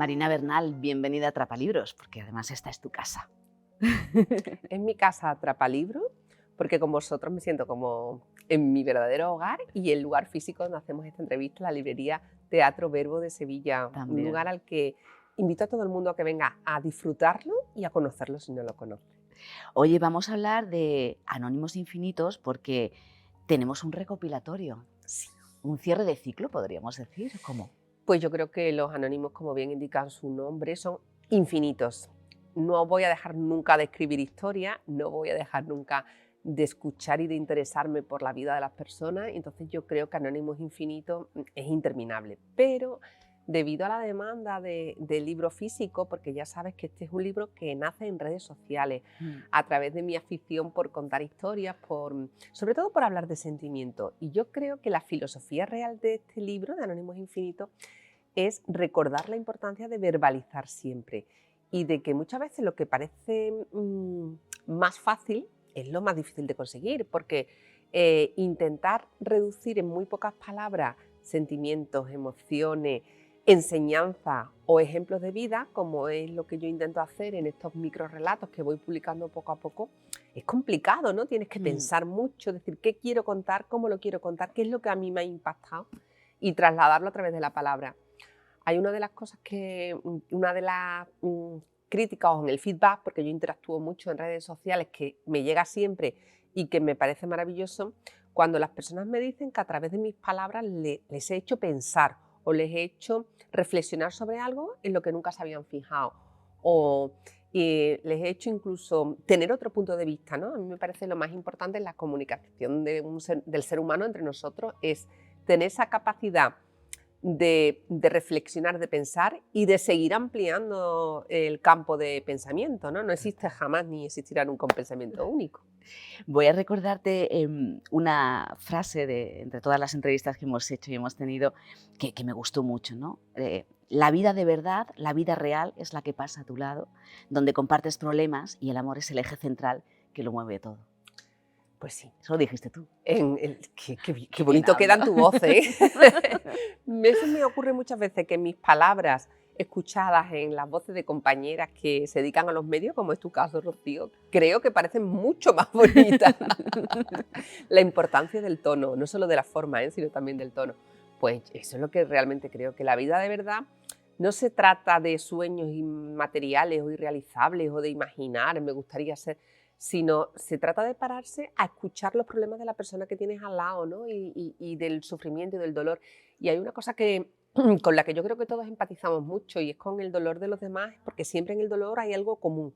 Marina Bernal, bienvenida a Atrapalibros, porque además esta es tu casa. Es mi casa Atrapalibros, porque con vosotros me siento como en mi verdadero hogar y el lugar físico donde hacemos esta entrevista, la librería Teatro Verbo de Sevilla, También. un lugar al que invito a todo el mundo a que venga a disfrutarlo y a conocerlo si no lo conoce. Oye, vamos a hablar de Anónimos Infinitos porque tenemos un recopilatorio, Sí. un cierre de ciclo, podríamos decir, ¿cómo? Pues yo creo que los anónimos, como bien indican su nombre, son infinitos. No voy a dejar nunca de escribir historia, no voy a dejar nunca de escuchar y de interesarme por la vida de las personas, entonces yo creo que Anónimos Infinitos es interminable. Pero debido a la demanda del libro físico, porque ya sabes que este es un libro que nace en redes sociales, a través de mi afición por contar historias, sobre todo por hablar de sentimientos. Y yo creo que la filosofía real de este libro, de Anónimos Infinitos, es recordar la importancia de verbalizar siempre y de que muchas veces lo que parece más fácil es lo más difícil de conseguir, porque intentar reducir en muy pocas palabras sentimientos, emociones, enseñanza o ejemplos de vida, como es lo que yo intento hacer en estos microrelatos que voy publicando poco a poco, es complicado, ¿no? Tienes que pensar mucho, decir qué quiero contar, cómo lo quiero contar, qué es lo que a mí me ha impactado y trasladarlo a través de la palabra. Hay una de las cosas una de las críticas o en el feedback, porque yo interactúo mucho en redes sociales, que me llega siempre y que me parece maravilloso, cuando las personas me dicen que a través de mis palabras les he hecho pensar o les he hecho reflexionar sobre algo en lo que nunca se habían fijado, o les he hecho incluso tener otro punto de vista, ¿no? A mí me parece lo más importante en la comunicación del ser humano entre nosotros es tener esa capacidad de reflexionar, de pensar y de seguir ampliando el campo de pensamiento, ¿no? No existe jamás ni existirá nunca un pensamiento único. Voy a recordarte una frase entre todas las entrevistas que hemos hecho y hemos tenido que me gustó mucho, ¿no? La vida de verdad, la vida real es la que pasa a tu lado, donde compartes problemas y el amor es el eje central que lo mueve todo. Pues sí. Eso lo dijiste tú. Qué bonito queda en tu voz, ¿eh? Eso me ocurre muchas veces, que mis palabras escuchadas en las voces de compañeras que se dedican a los medios, como es tu caso, Rocío, creo que parecen mucho más bonitas. La importancia del tono, no solo de la forma, sino también del tono. Pues eso es lo que realmente creo, que la vida de verdad no se trata de sueños inmateriales o irrealizables o de imaginar, me gustaría ser, sino se trata de pararse a escuchar los problemas de la persona que tienes al lado, ¿no? y del sufrimiento y del dolor. Y hay una cosa con la que yo creo que todos empatizamos mucho y es con el dolor de los demás, porque siempre en el dolor hay algo común,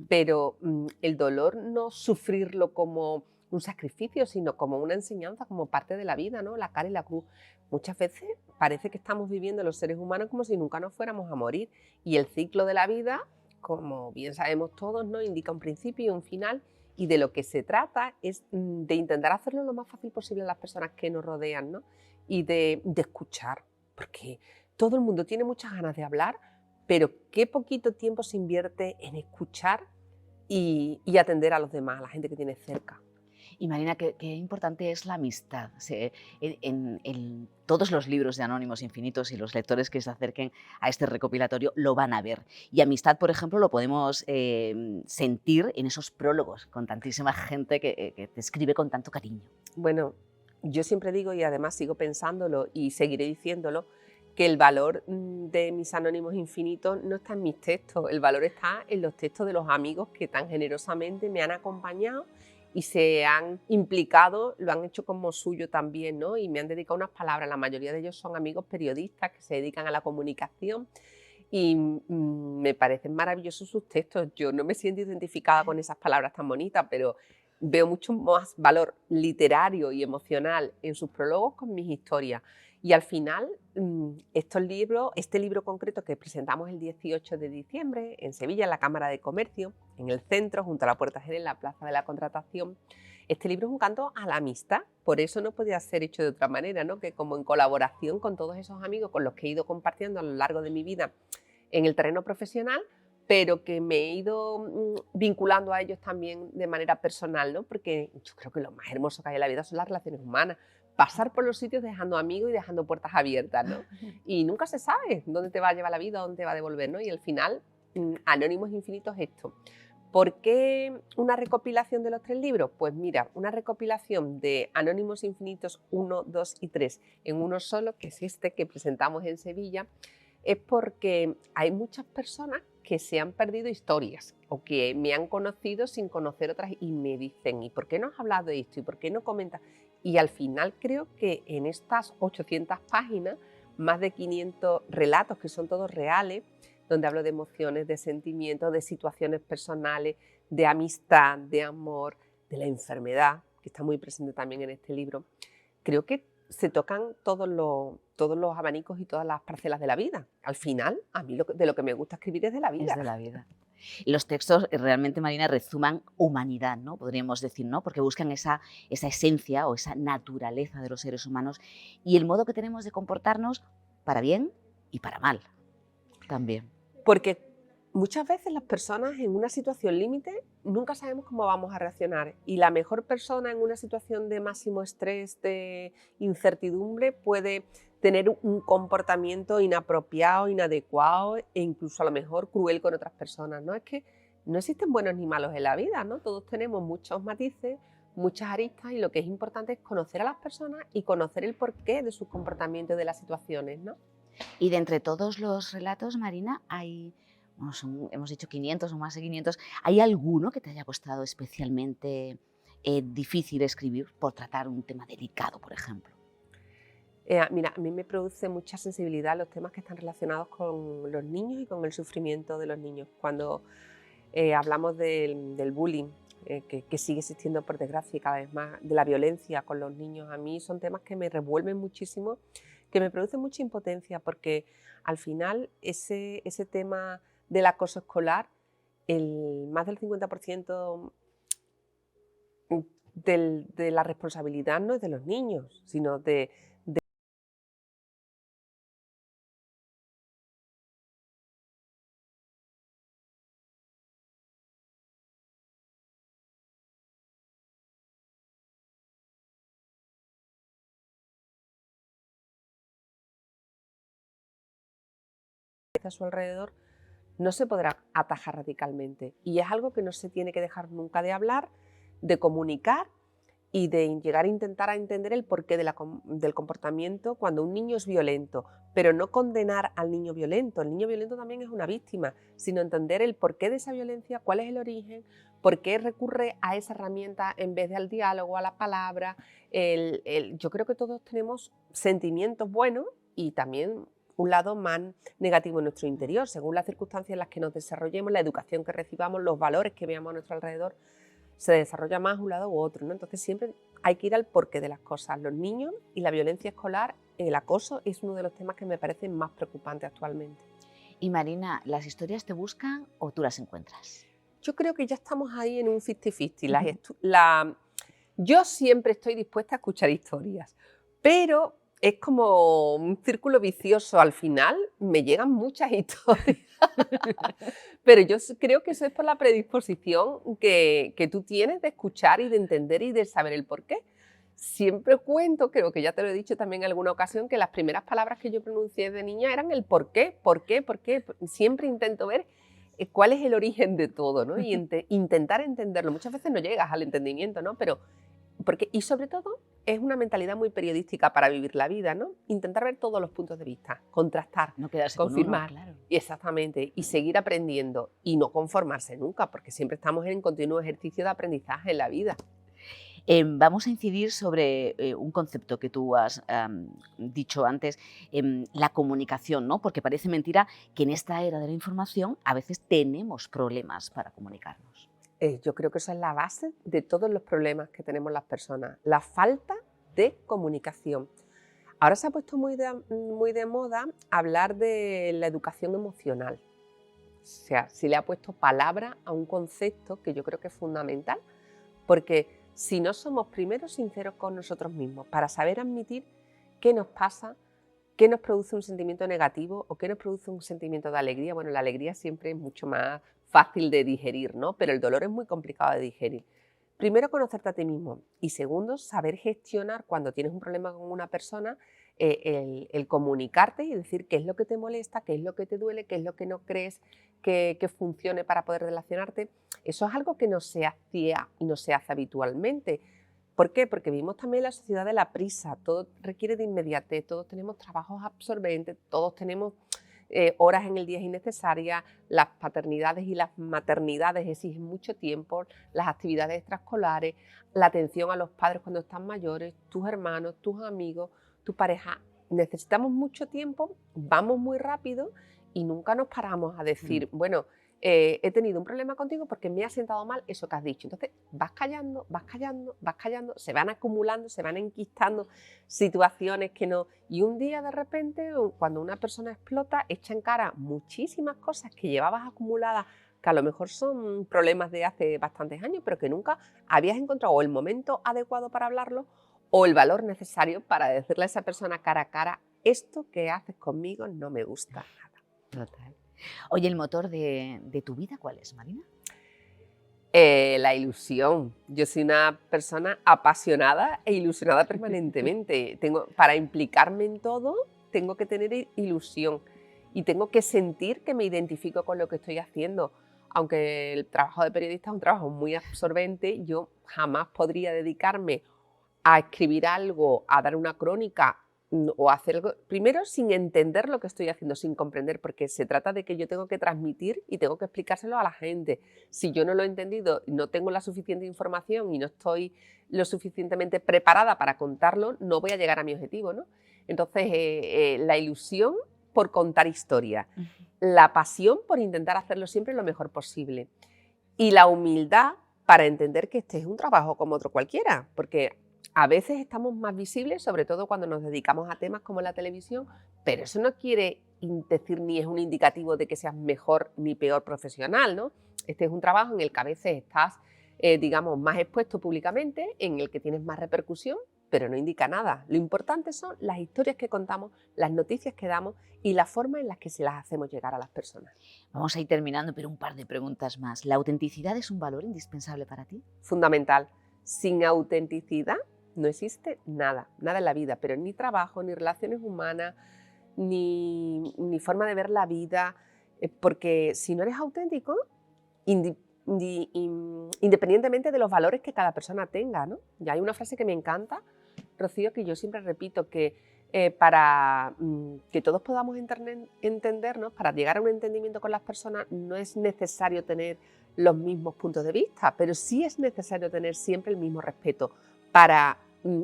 pero el dolor no sufrirlo como un sacrificio, sino como una enseñanza, como parte de la vida, ¿no? La cara y la cruz. Muchas veces parece que estamos viviendo los seres humanos como si nunca nos fuéramos a morir, y el ciclo de la vida, como bien sabemos todos, ¿no? Indica un principio y un final, y de lo que se trata es de intentar hacerlo lo más fácil posible a las personas que nos rodean, ¿no? Y de escuchar, porque todo el mundo tiene muchas ganas de hablar, pero qué poquito tiempo se invierte en escuchar y atender a los demás, a la gente que tienes cerca. Y Marina, qué importante es la amistad. En todos los libros de Anónimos Infinitos y los lectores que se acerquen a este recopilatorio lo van a ver. Y amistad, por ejemplo, lo podemos sentir en esos prólogos con tantísima gente que te escribe con tanto cariño. Bueno, yo siempre digo, y además sigo pensándolo y seguiré diciéndolo, que el valor de mis Anónimos Infinitos no está en mis textos, el valor está en los textos de los amigos que tan generosamente me han acompañado y se han implicado, lo han hecho como suyo también, ¿no? Y me han dedicado unas palabras. La mayoría de ellos son amigos periodistas que se dedican a la comunicación y me parecen maravillosos sus textos. Yo no me siento identificada con esas palabras tan bonitas, pero veo mucho más valor literario y emocional en sus prólogos con mis historias. Y al final, este libro concreto que presentamos el 18 de diciembre en Sevilla, en la Cámara de Comercio, en el centro, junto a la Puerta Jerez, en la Plaza de la Contratación, este libro es un canto a la amistad. Por eso no podía ser hecho de otra manera, ¿no? Que como en colaboración con todos esos amigos con los que he ido compartiendo a lo largo de mi vida en el terreno profesional, pero que me he ido vinculando a ellos también de manera personal, ¿no? Porque yo creo que lo más hermoso que hay en la vida son las relaciones humanas, pasar por los sitios dejando amigos y dejando puertas abiertas, ¿no? Y nunca se sabe dónde te va a llevar la vida, dónde te va a devolver, ¿no? Y al final, Anónimos Infinitos es esto. ¿Por qué una recopilación de los 3 libros? Pues mira, una recopilación de Anónimos Infinitos 1, 2 y 3 en uno solo, que es este que presentamos en Sevilla, es porque hay muchas personas que se han perdido historias o que me han conocido sin conocer otras y me dicen, ¿y por qué no has hablado de esto? ¿Y por qué no comentas? Y al final creo que en estas 800 páginas, más de 500 relatos que son todos reales, donde hablo de emociones, de sentimientos, de situaciones personales, de amistad, de amor, de la enfermedad, que está muy presente también en este libro. Creo que se tocan todos los abanicos y todas las parcelas de la vida. Al final, a mí de lo que me gusta escribir es de la vida. Es de la vida. Los textos realmente, Marina, rezuman humanidad, ¿no? Podríamos decir, ¿no? Porque buscan esa esencia o esa naturaleza de los seres humanos y el modo que tenemos de comportarnos para bien y para mal también. Porque muchas veces las personas en una situación límite nunca sabemos cómo vamos a reaccionar y la mejor persona en una situación de máximo estrés, de incertidumbre, puede tener un comportamiento inapropiado, inadecuado e incluso a lo mejor cruel con otras personas, ¿no? Es que no existen buenos ni malos en la vida, ¿no? Todos tenemos muchos matices, muchas aristas y lo que es importante es conocer a las personas y conocer el porqué de sus comportamientos y de las situaciones, ¿no? Y de entre todos los relatos, Marina, hay, bueno, hemos dicho 500 o más de 500, ¿hay alguno que te haya costado especialmente difícil escribir por tratar un tema delicado, por ejemplo? Mira, a mí me produce mucha sensibilidad los temas que están relacionados con los niños y con el sufrimiento de los niños. Cuando hablamos del bullying, que sigue existiendo por desgracia y cada vez más, de la violencia con los niños, a mí son temas que me revuelven muchísimo, que me producen mucha impotencia, porque al final ese tema del acoso escolar, más del 50% de la responsabilidad no es de los niños, sino de a su alrededor, no se podrá atajar radicalmente. Y es algo que no se tiene que dejar nunca de hablar, de comunicar y de llegar a intentar a entender el porqué del comportamiento cuando un niño es violento, pero no condenar al niño violento. El niño violento también es una víctima, sino entender el porqué de esa violencia, cuál es el origen, por qué recurre a esa herramienta en vez de al diálogo, a la palabra. Yo creo que todos tenemos sentimientos buenos y también un lado más negativo en nuestro interior, según las circunstancias en las que nos desarrollemos, la educación que recibamos, los valores que veamos a nuestro alrededor, se desarrolla más un lado u otro, ¿no? Entonces siempre hay que ir al porqué de las cosas. Los niños y la violencia escolar, el acoso, es uno de los temas que me parecen más preocupantes actualmente. Y Marina, ¿las historias te buscan o tú las encuentras? Yo creo que ya estamos ahí en un 50-50. Yo siempre estoy dispuesta a escuchar historias, pero es como un círculo vicioso. Al final me llegan muchas historias, pero yo creo que eso es por la predisposición que tú tienes de escuchar y de entender y de saber el porqué. Siempre cuento, creo que ya te lo he dicho también en alguna ocasión, que las primeras palabras que yo pronuncié de niña eran el por qué, por qué, por qué. Siempre intento ver cuál es el origen de todo, ¿no? Y intentar entenderlo. Muchas veces no llegas al entendimiento, ¿no? Pero y sobre todo es una mentalidad muy periodística para vivir la vida, ¿no? Intentar ver todos los puntos de vista, contrastar, No quedarse confirmar, con uno, claro. exactamente, y seguir aprendiendo y no conformarse nunca, porque siempre estamos en continuo ejercicio de aprendizaje en la vida. Vamos a incidir sobre un concepto que tú has dicho antes, la comunicación, ¿no? Porque parece mentira que en esta era de la información a veces tenemos problemas para comunicarnos. Yo creo que esa es la base de todos los problemas que tenemos las personas, la falta de comunicación. Ahora se ha puesto muy de moda hablar de la educación emocional. O sea, se le ha puesto palabra a un concepto que yo creo que es fundamental, porque si no somos primero sinceros con nosotros mismos para saber admitir qué nos pasa, qué nos produce un sentimiento negativo o qué nos produce un sentimiento de alegría. Bueno, la alegría siempre es mucho más fácil de digerir, ¿no? Pero el dolor es muy complicado de digerir. Primero, conocerte a ti mismo y segundo, saber gestionar cuando tienes un problema con una persona, el comunicarte y decir qué es lo que te molesta, qué es lo que te duele, qué es lo que no crees que funcione para poder relacionarte. Eso es algo que no se hacía y no se hace habitualmente. ¿Por qué? Porque vivimos también la sociedad de la prisa, todo requiere de inmediatez, todos tenemos trabajos absorbentes, todos tenemos horas en el día innecesarias, las paternidades y las maternidades exigen mucho tiempo, las actividades extraescolares, la atención a los padres cuando están mayores, tus hermanos, tus amigos, tu pareja. Necesitamos mucho tiempo, vamos muy rápido y nunca nos paramos a Mm. decir, bueno, he tenido un problema contigo porque me ha sentado mal eso que has dicho. Entonces vas callando, vas callando, vas callando, se van acumulando, se van enquistando situaciones que no... Y un día de repente, cuando una persona explota, echa en cara muchísimas cosas que llevabas acumuladas, que a lo mejor son problemas de hace bastantes años, pero que nunca habías encontrado o el momento adecuado para hablarlo o el valor necesario para decirle a esa persona cara a cara, esto que haces conmigo no me gusta nada. Total. Oye, ¿el motor de tu vida cuál es, Marina? La ilusión. Yo soy una persona apasionada e ilusionada permanentemente. Para implicarme en todo, tengo que tener ilusión y tengo que sentir que me identifico con lo que estoy haciendo. Aunque el trabajo de periodista es un trabajo muy absorbente, yo jamás podría dedicarme a escribir algo, a dar una crónica o a hacer algo, primero sin entender lo que estoy haciendo, sin comprender, porque se trata de que yo tengo que transmitir y tengo que explicárselo a la gente. Si yo no lo he entendido, no tengo la suficiente información y no estoy lo suficientemente preparada para contarlo, no voy a llegar a mi objetivo, ¿no? Entonces, la ilusión por contar historias, Ujú. la pasión por intentar hacerlo siempre lo mejor posible y la humildad para entender que este es un trabajo como otro cualquiera, porque a veces estamos más visibles, sobre todo cuando nos dedicamos a temas como la televisión, pero eso no quiere decir ni es un indicativo de que seas mejor ni peor profesional, ¿no? Este es un trabajo en el que a veces estás, digamos, más expuesto públicamente, en el que tienes más repercusión, pero no indica nada. Lo importante son las historias que contamos, las noticias que damos y la forma en la que se las hacemos llegar a las personas. Vamos a ir terminando, pero un par de preguntas más. ¿La autenticidad es un valor indispensable para ti? Fundamental. Sin autenticidad no existe nada, nada en la vida, pero ni trabajo, ni relaciones humanas, ni forma de ver la vida, porque si no eres auténtico, independientemente de los valores que cada persona tenga, ¿no? Y hay una frase que me encanta, Rocío, que yo siempre repito, que para que todos podamos entendernos, para llegar a un entendimiento con las personas, no es necesario tener los mismos puntos de vista, pero sí es necesario tener siempre el mismo respeto para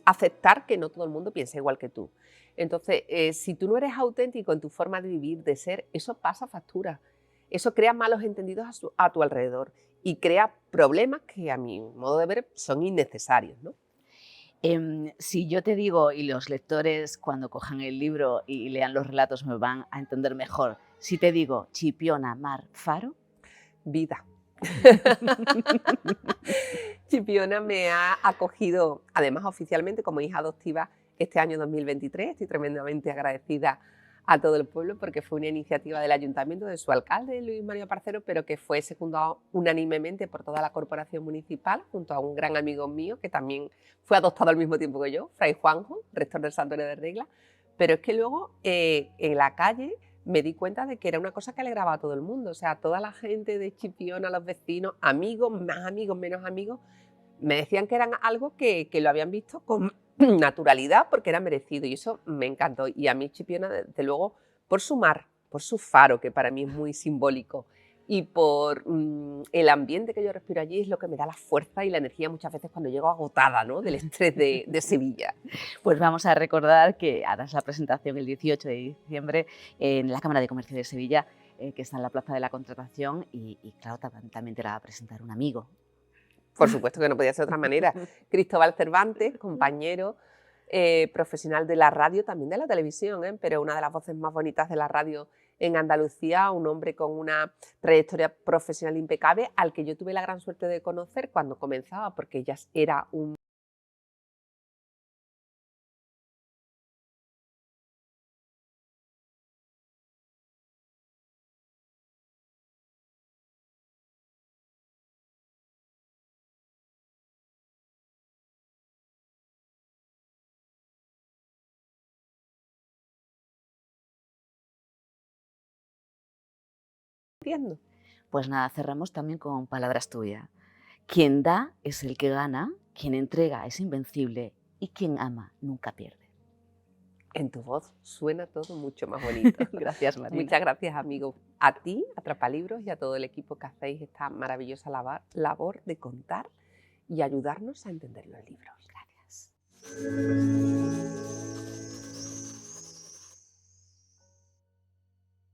aceptar que no todo el mundo piensa igual que tú. Entonces, si tú no eres auténtico en tu forma de vivir, de ser, eso pasa factura. Eso crea malos entendidos a tu alrededor y crea problemas que, a mi modo de ver, son innecesarios, ¿no? Si yo te digo, y los lectores cuando cojan el libro y lean los relatos me van a entender mejor, si te digo Chipiona, Mar, Faro. Vida. Chipiona me ha acogido, además oficialmente, como hija adoptiva este año 2023. Estoy tremendamente agradecida a todo el pueblo porque fue una iniciativa del ayuntamiento, de su alcalde, Luis Mario Parcero, pero que fue secundado unánimemente por toda la corporación municipal, junto a un gran amigo mío que también fue adoptado al mismo tiempo que yo, Fray Juanjo, rector del Santuario de Regla. Pero es que luego en la calle me di cuenta de que era una cosa que alegraba a todo el mundo. O sea, toda la gente de Chipiona, los vecinos, amigos, más amigos, menos amigos, me decían que eran algo que lo habían visto con naturalidad porque era merecido y eso me encantó. Y a mí Chipiona, desde luego, por su mar, por su faro, que para mí es muy simbólico, y por el ambiente que yo respiro allí es lo que me da la fuerza y la energía muchas veces cuando llego agotada, ¿no?, del estrés de Sevilla. Pues vamos a recordar que harás la presentación el 18 de diciembre en la Cámara de Comercio de Sevilla, que está en la Plaza de la Contratación y claro, también te la va a presentar un amigo. Por supuesto que no podía ser de otra manera. Cristóbal Cervantes, compañero, profesional de la radio, también de la televisión, pero una de las voces más bonitas de la radio en Andalucía, un hombre con una trayectoria profesional impecable, al que yo tuve la gran suerte de conocer cuando comenzaba, porque ya era un sufriendo. Pues nada, cerramos también con palabras tuyas. Quien da es el que gana, quien entrega es invencible y quien ama nunca pierde. En tu voz suena todo mucho más bonito. Gracias, Marina. Muchas gracias, amigo. A ti, Atrapalibros, y a todo el equipo que hacéis esta maravillosa labor de contar y ayudarnos a entender los libros. Gracias.